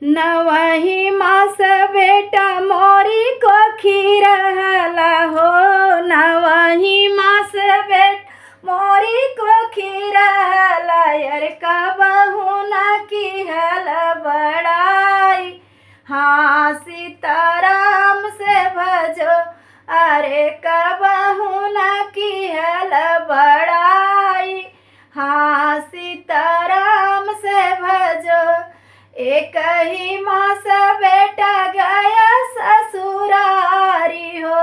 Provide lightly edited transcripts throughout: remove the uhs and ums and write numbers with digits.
नवही मास बेटा मोरी कोखी रहला हो, नवही मास बेटा मोरी कोखी रहला। यार कबहू न किहल बड़ाई, हाँ सीताराम से भजो, अरे कबहू न किहल बड़ाई, हाँ सीताराम से भजो। एक ही मास बेटा गया ससुरारी हो,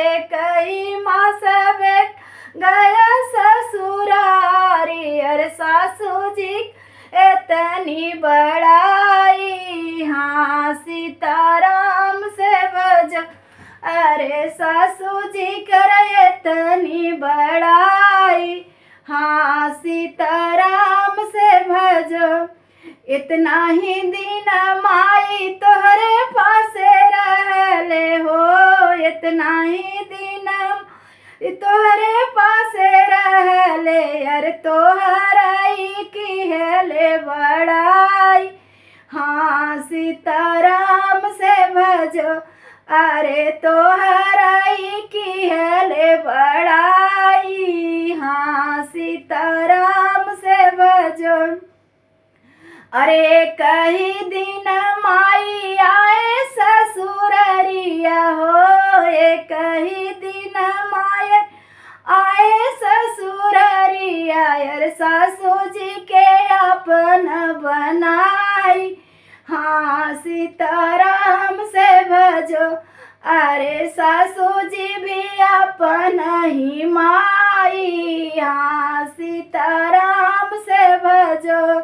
एक ही मास बेटा गया ससुरारी। अरे सासू जी इतनी बड़ाई, हाँ सीताराम से भजो, अरे सासू जी कर इतनी बड़ाई, हाँ सीताराम से भजो। इतना ही दिन माई तोहरे पासे रहले हो, इतना ही दिन तोहरे पासे रहले। यार तोहराई किहले बड़ाई, हाँ सीताराम से भजो, अरे तोहराई किहले बड़ाई, हाँ सीताराम से भजो। अरे कही दिन माई आए ससुररिया हो, एक ही दिन माई आए ससुररिया। यार सासू जी के अपन बनाई, हाँ सीताराम से भजो, अरे सासू जी भी अपन ही माई, हाँ सीताराम से भजो।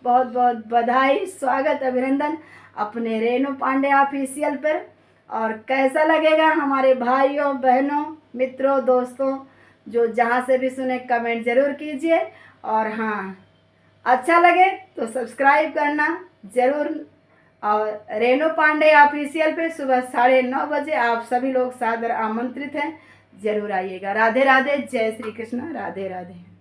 बहुत बहुत बधाई, स्वागत, अभिनंदन अपने रेणु पांडे ऑफिशियल पर। और कैसा लगेगा हमारे भाइयों बहनों मित्रों दोस्तों जो जहाँ से भी सुने कमेंट ज़रूर कीजिए। और हाँ अच्छा लगे तो सब्सक्राइब करना ज़रूर। और रेणु पांडे ऑफिशियल पे सुबह 9:30 बजे आप सभी लोग सादर आमंत्रित हैं, ज़रूर आइएगा। राधे राधे, जय श्री कृष्ण, राधे राधे।